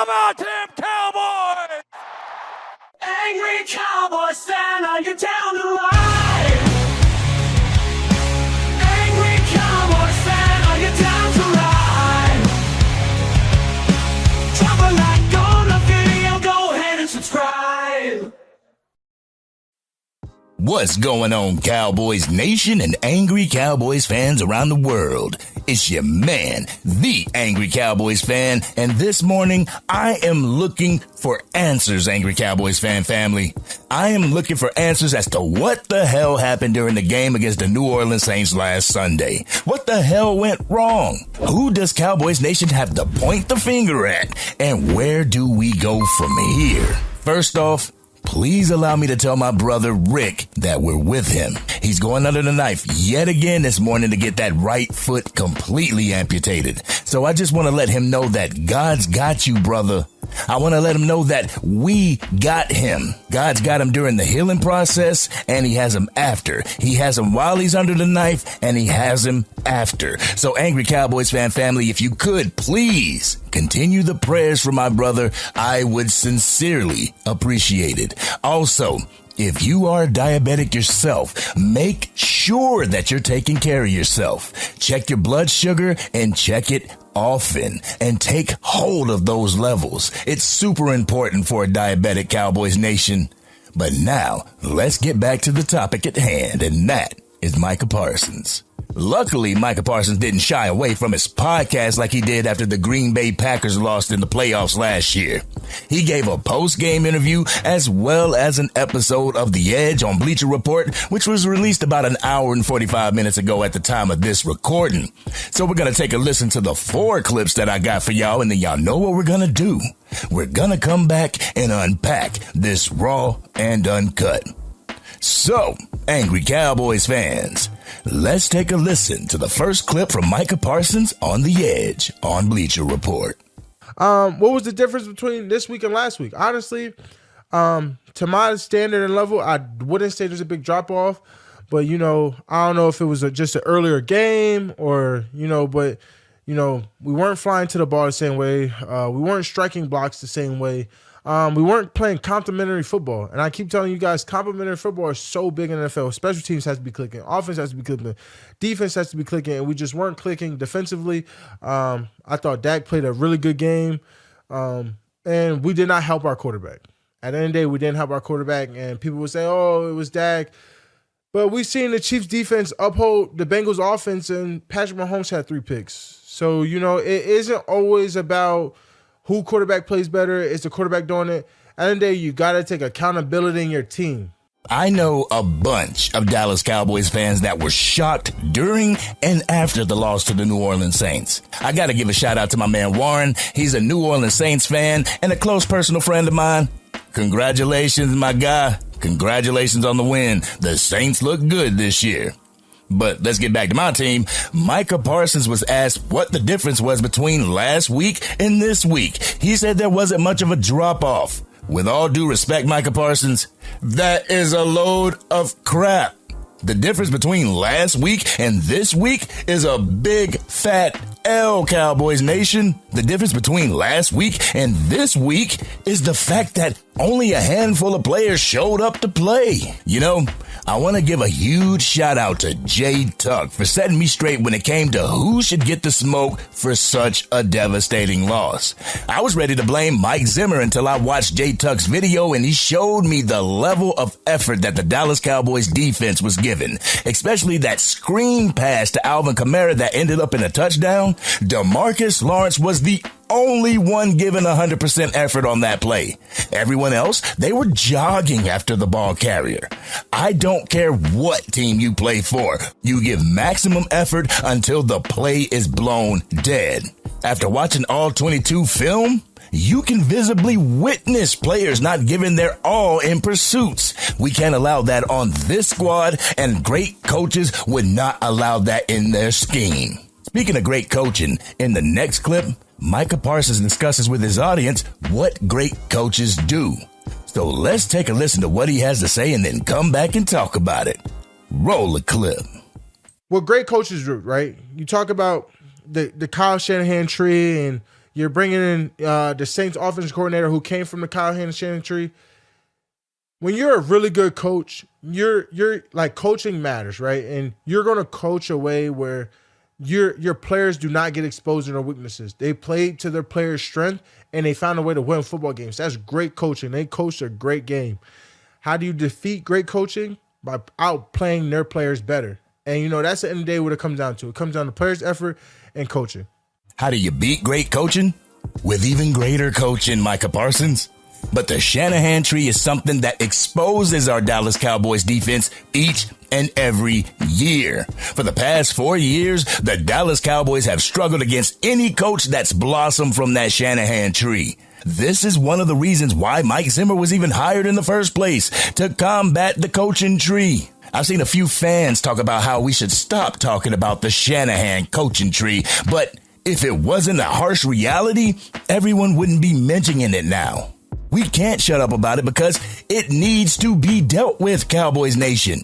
Come on, Team Cowboys! Angry Cowboys Fan, are you down to ride? Angry Cowboys Fan, are you down to ride? Drop a like on the video, go ahead and subscribe. What's going on, Cowboys Nation and Angry Cowboys fans around the world? It's your man, the Angry Cowboys Fan, and this morning I am looking for answers, Angry Cowboys Fan family. I am looking for answers as to what the hell happened during the game against the New Orleans Saints last Sunday. What the hell went wrong? Who does Cowboys Nation have to point the finger at? And where do we go from here? First off, please allow me to tell my brother Rick that we're with him. He's going under the knife yet again this morning to get that right foot completely amputated. So I just want to let him know that God's got you, brother. I want to let him know that we got him. God's got him during the healing process, and he has him after. He has him while he's under the knife, and he has him after. So, Angry Cowboys fan family, if you could, please continue the prayers for my brother. I would sincerely appreciate it. Also, if you are diabetic yourself, make sure that you're taking care of yourself. Check your blood sugar and check it often and take hold of those levels. It's super important for a diabetic Cowboys Nation. But now, let's get back to the topic at hand, and that is Micah Parsons. Luckily, Micah Parsons didn't shy away from his podcast like he did after the Green Bay Packers lost in the playoffs last year. He gave a post-game interview as well as an episode of The Edge on Bleacher Report, which was released about an hour and 45 minutes ago at the time of this recording. So we're going to take a listen to the 4 clips that I got for y'all, and then y'all know what we're going to do. We're going to come back and unpack this raw and uncut. So, Angry Cowboys fans, let's take a listen to the first clip from Micah Parsons on The Edge on Bleacher Report. What was the difference between this week and last week? Honestly, to my standard and level, I wouldn't say there's a big drop off, but I don't know if it was just an earlier game or but we weren't flying to the ball the same way. We weren't striking blocks the same way. We weren't playing complimentary football. And I keep telling you guys, complimentary football is so big in the NFL. Special teams has to be clicking. Offense has to be clicking. Defense has to be clicking. And we just weren't clicking defensively. I thought Dak played a really good game. And we did not help our quarterback. At the end of the day, we didn't help our quarterback. And people would say, oh, it was Dak. But we've seen the Chiefs defense uphold the Bengals offense, and Patrick Mahomes had 3 picks. So, it isn't always about who quarterback plays better. It's the quarterback doing it. At the end of the day, you got to take accountability in your team. I know a bunch of Dallas Cowboys fans that were shocked during and after the loss to the New Orleans Saints. I got to give a shout out to my man Warren. He's a New Orleans Saints fan and a close personal friend of mine. Congratulations, my guy. Congratulations on the win. The Saints look good this year. But let's get back to my team. Micah Parsons was asked what the difference was between last week and this week. He said there wasn't much of a drop-off. With all due respect, Micah Parsons, that is a load of crap. The difference between last week and this week is a big fat L, Cowboys Nation. The difference between last week and this week is the fact that only a handful of players showed up to play. I want to give a huge shout out to Jay Tuck for setting me straight when it came to who should get the smoke for such a devastating loss. I was ready to blame Mike Zimmer until I watched Jay Tuck's video and he showed me the level of effort that the Dallas Cowboys defense was given, especially that screen pass to Alvin Kamara that ended up in a touchdown. DeMarcus Lawrence was the only one giving 100% effort on that play. Everyone else, they were jogging after the ball carrier. I don't care what team you play for. You give maximum effort until the play is blown dead. After watching all 22 film, you can visibly witness players not giving their all in pursuits. We can't allow that on this squad, and great coaches would not allow that in their scheme. Speaking of great coaching, in the next clip, Micah Parsons discusses with his audience what great coaches do. So let's take a listen to what he has to say and then come back and talk about it. Roll the clip. What great coaches do, right? You talk about the Kyle Shanahan tree and You're bringing in the Saints offensive coordinator who came from the Kyle Shanahan tree. When you're a really good coach, you're like, coaching matters, right? And you're going to coach a way where your players do not get exposed to their weaknesses. They play to their players' strength, and they found a way to win football games. That's great coaching. They coached a great game. How do you defeat great coaching? By outplaying their players better. And, that's the end of the day what it comes down to. It comes down to players' effort and coaching. How do you beat great coaching? With even greater coaching, Micah Parsons. But the Shanahan tree is something that exposes our Dallas Cowboys defense each and every year. For the past 4 years, the Dallas Cowboys have struggled against any coach that's blossomed from that Shanahan tree. This is one of the reasons why Mike Zimmer was even hired in the first place, to combat the coaching tree. I've seen a few fans talk about how we should stop talking about the Shanahan coaching tree, but if it wasn't a harsh reality, everyone wouldn't be mentioning it now. We can't shut up about it because it needs to be dealt with, Cowboys Nation.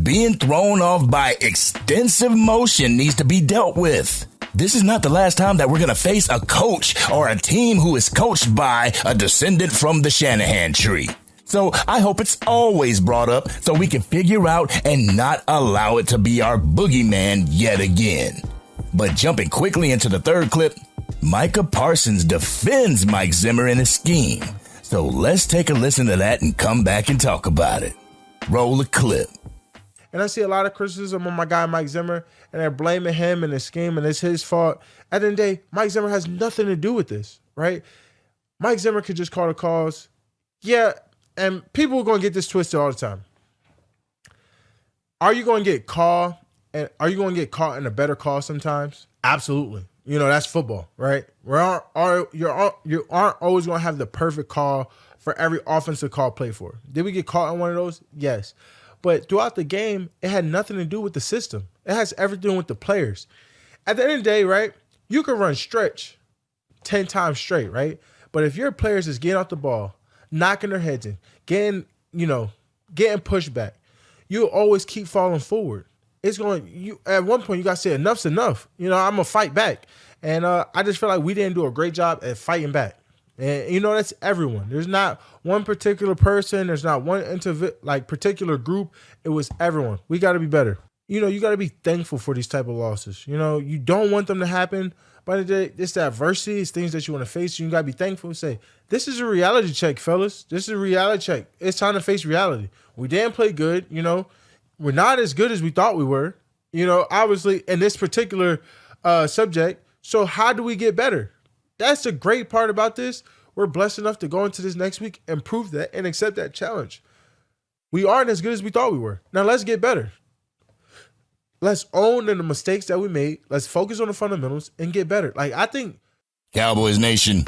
Being thrown off by extensive motion needs to be dealt with. This is not the last time that we're going to face a coach or a team who is coached by a descendant from the Shanahan tree. So I hope it's always brought up so we can figure out and not allow it to be our boogeyman yet again. But jumping quickly into the third clip, Micah Parsons defends Mike Zimmer in his scheme. So let's take a listen to that and come back and talk about it. Roll the clip. And I see a lot of criticism on my guy Mike Zimmer, and they're blaming him and his scheme, and it's his fault. At the end of the day, Mike Zimmer has nothing to do with this, right? Mike Zimmer could just call the calls. Yeah, and people are going to get this twisted all the time. Are you going to get caught? And are you going to get caught in a better call sometimes? Absolutely. That's football, right? You aren't always going to have the perfect call for every offensive call played for. Did we get caught in one of those? Yes. But throughout the game, it had nothing to do with the system. It has everything with the players. At the end of the day, right, you can run stretch 10 times straight, right? But if your players is getting off the ball, knocking their heads in, getting pushed back, you'll always keep falling forward. At one point, you got to say enough's enough. I'm going to fight back. And I just feel like we didn't do a great job at fighting back. And, that's everyone. There's not one particular person. There's not one particular group. It was everyone. We got to be better. You got to be thankful for these type of losses. You don't want them to happen. But it's the adversity. It's things that you want to face. You got to be thankful and say, this is a reality check, fellas. This is a reality check. It's time to face reality. We didn't play good. We're not as good as we thought we were. Obviously, in this particular subject. So how do we get better? That's the great part about this. We're blessed enough to go into this next week and prove that and accept that challenge. We aren't as good as we thought we were. Now let's get better. Let's own the mistakes that we made. Let's focus on the fundamentals and get better. I think Cowboys Nation,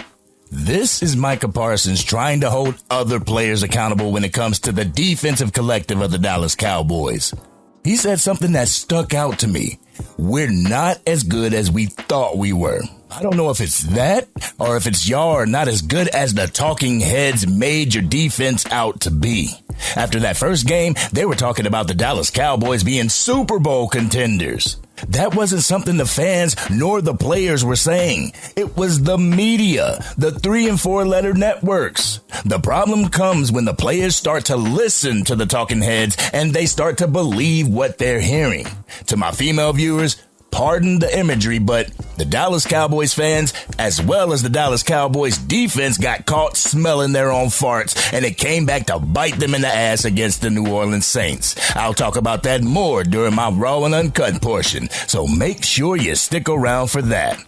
this is Micah Parsons trying to hold other players accountable when it comes to the defensive collective of the Dallas Cowboys. He said something that stuck out to me. We're not as good as we thought we were. I don't know if it's that or if it's y'all are not as good as the talking heads made your defense out to be. After that first game, they were talking about the Dallas Cowboys being Super Bowl contenders. That wasn't something the fans nor the players were saying. It was the media, the 3 and 4 letter networks. The problem comes when the players start to listen to the talking heads and they start to believe what they're hearing. To my female viewers, pardon the imagery, but the Dallas Cowboys fans, as well as the Dallas Cowboys defense, got caught smelling their own farts, and it came back to bite them in the ass against the New Orleans Saints. I'll talk about that more during my Raw and Uncut portion, so make sure you stick around for that.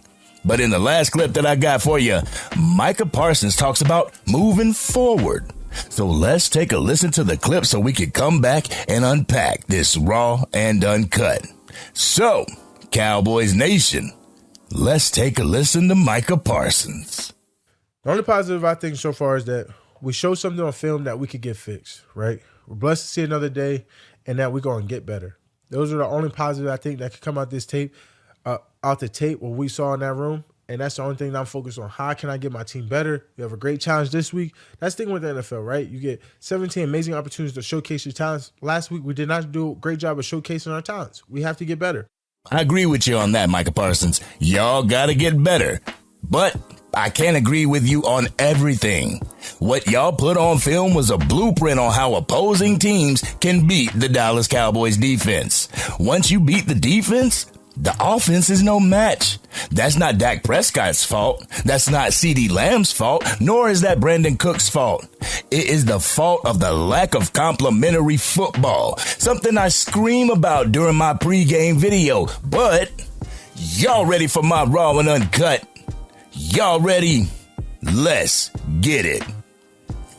But in the last clip that I got for you, Micah Parsons talks about moving forward. So let's take a listen to the clip so we can come back and unpack this Raw and Uncut. So, Cowboys Nation, let's take a listen to Micah Parsons. The only positive I think so far is that we showed something on film that we could get fixed, right? We're blessed to see another day and that we're going to get better. Those are the only positive I think that could come out this tape, out the tape, what we saw in that room. And that's the only thing that I'm focused on. How can I get my team better? You have a great challenge this week. That's the thing with the NFL, right? You get 17 amazing opportunities to showcase your talents. Last week, we did not do a great job of showcasing our talents. We have to get better. I agree with you on that, Micah Parsons. Y'all got to get better. But I can't agree with you on everything. What y'all put on film was a blueprint on how opposing teams can beat the Dallas Cowboys defense. Once you beat the defense, the offense is no match. That's not Dak Prescott's fault. That's not CeeDee Lamb's fault, nor is that Brandon Cook's fault. It is the fault of the lack of complementary football, something I scream about during my pregame video. But y'all ready for my raw and uncut? Y'all ready? Let's get it.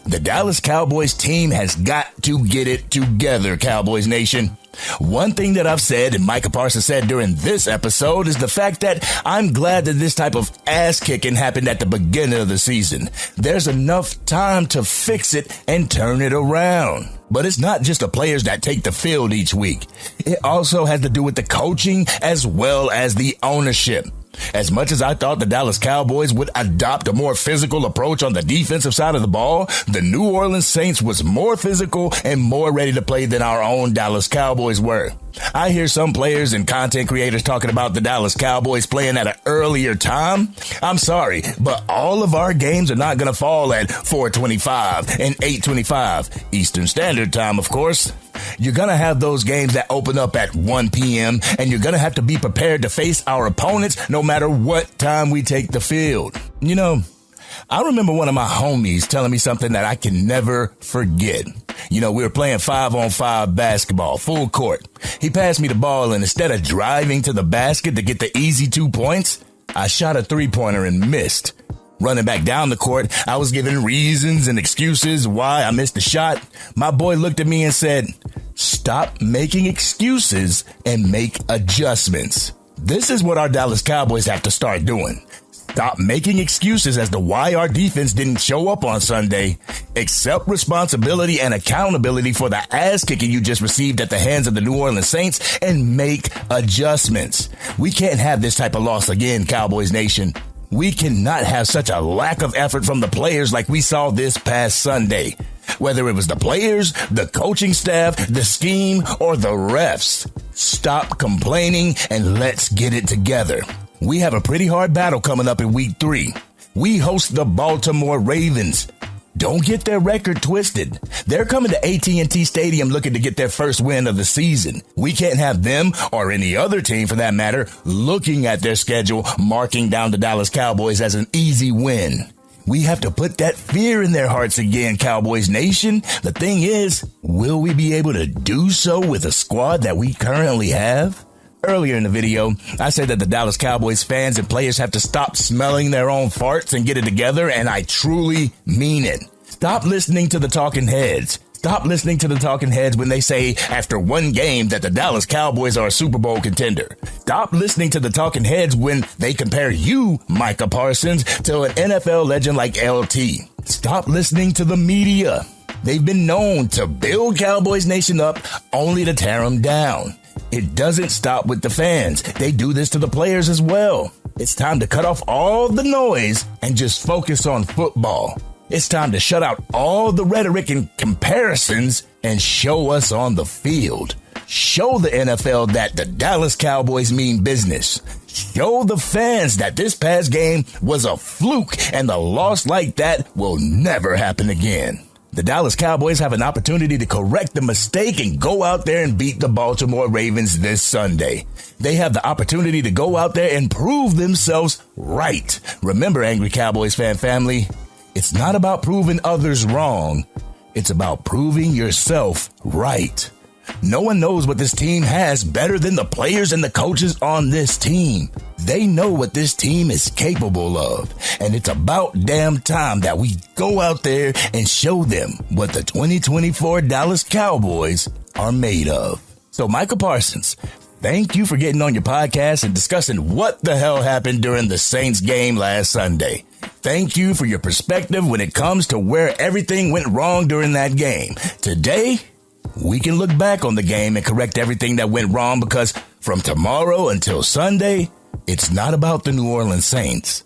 The Dallas Cowboys team has got to get it together, Cowboys Nation. One thing that I've said, and Micah Parsons said during this episode, is the fact that I'm glad that this type of ass-kicking happened at the beginning of the season. There's enough time to fix it and turn it around. But it's not just the players that take the field each week. It also has to do with the coaching as well as the ownership. As much as I thought the Dallas Cowboys would adopt a more physical approach on the defensive side of the ball, the New Orleans Saints was more physical and more ready to play than our own Dallas Cowboys were. I hear some players and content creators talking about the Dallas Cowboys playing at an earlier time. I'm sorry, but all of our games are not going to fall at 4:25 and 8:25 Eastern Standard Time, of course. You're going to have those games that open up at 1 p.m., and you're going to have to be prepared to face our opponents no matter what time we take the field. You know, I remember one of my homies telling me something that I can never forget. You know, we were playing 5-on-5 basketball, full court. He passed me the ball, and instead of driving to the basket to get the easy 2 points, I shot a three-pointer and missed. Running back down the court, I was giving reasons and excuses why I missed the shot. My boy looked at me and said, "Stop making excuses and make adjustments." This is what our Dallas Cowboys have to start doing. Stop making excuses as to why our defense didn't show up on Sunday. Accept responsibility and accountability for the ass kicking you just received at the hands of the New Orleans Saints and make adjustments. We can't have this type of loss again, Cowboys Nation. We cannot have such a lack of effort from the players like we saw this past Sunday. Whether it was the players, the coaching staff, the scheme, or the refs. Stop complaining and let's get it together. We have a pretty hard battle coming up in week 3. We host the Baltimore Ravens. Don't get their record twisted. They're coming to AT&T Stadium looking to get their first win of the season. We can't have them, or any other team for that matter, looking at their schedule, marking down the Dallas Cowboys as an easy win. We have to put that fear in their hearts again, Cowboys Nation. The thing is, will we be able to do so with the squad that we currently have? Earlier in the video, I said that the Dallas Cowboys fans and players have to stop smelling their own farts and get it together, and I truly mean it. Stop listening to the talking heads. Stop listening to the talking heads when they say after one game that the Dallas Cowboys are a Super Bowl contender. Stop listening to the talking heads when they compare you, Micah Parsons, to an NFL legend like LT. Stop listening to the media. They've been known to build Cowboys Nation up only to tear them down. It doesn't stop with the fans. They do this to the players as well. It's time to cut off all the noise and just focus on football. It's time to shut out all the rhetoric and comparisons and show us on the field. Show the NFL that the Dallas Cowboys mean business. Show the fans that this past game was a fluke and a loss like that will never happen again. The Dallas Cowboys have an opportunity to correct the mistake and go out there and beat the Baltimore Ravens this Sunday. They have the opportunity to go out there and prove themselves right. Remember, Angry Cowboys fan family, it's not about proving others wrong. It's about proving yourself right. No one knows what this team has better than the players and the coaches on this team. They know what this team is capable of, and it's about damn time that we go out there and show them what the 2024 Dallas Cowboys are made of. So, Micah Parsons, thank you for getting on your podcast and discussing what the hell happened during the Saints game last Sunday. Thank you for your perspective when it comes to where everything went wrong during that game. Today, we can look back on the game and correct everything that went wrong because from tomorrow until Sunday, it's not about the New Orleans Saints.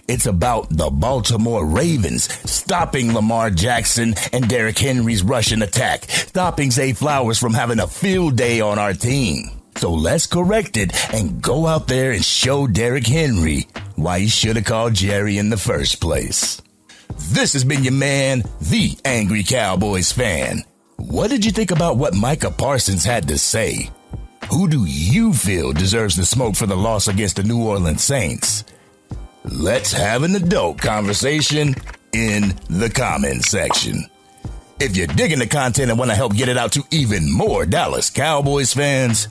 It's about the Baltimore Ravens stopping Lamar Jackson and Derrick Henry's rushing attack, stopping Zay Flowers from having a field day on our team. So let's correct it and go out there and show Derrick Henry why he should have called Jerry in the first place. This has been your man, the Angry Cowboys Fan. What did you think about what Micah Parsons had to say? Who do you feel deserves the smoke for the loss against the New Orleans Saints? Let's have an adult conversation in the comments section. If you're digging the content and want to help get it out to even more Dallas Cowboys fans,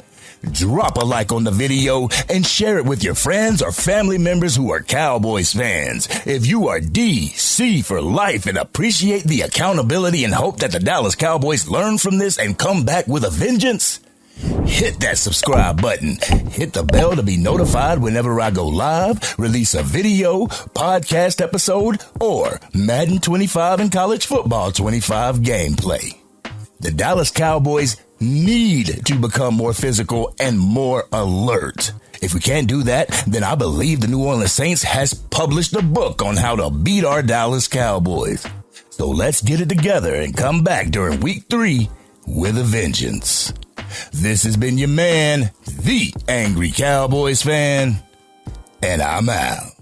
drop a like on the video and share it with your friends or family members who are Cowboys fans. If you are DC for life and appreciate the accountability and hope that the Dallas Cowboys learn from this and come back with a vengeance, hit that subscribe button. Hit the bell to be notified whenever I go live, release a video, podcast episode, or Madden 25 and College Football 25 gameplay. The Dallas Cowboys need to become more physical and more alert. If we can't do that, then I believe the New Orleans Saints has published a book on how to beat our Dallas Cowboys. So let's get it together and come back during week 3 with a vengeance. This has been your man, the Angry Cowboys Fan, and I'm out.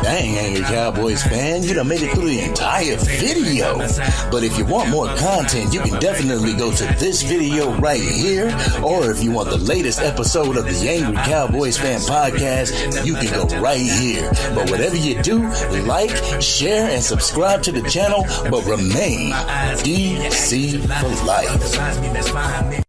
Dang, Angry Cowboys fan, you done made it through the entire video. But if you want more content, you can definitely go to this video right here. Or if you want the latest episode of the Angry Cowboys Fan podcast, you can go right here. But whatever you do, like, share, and subscribe to the channel, but remain DC for life.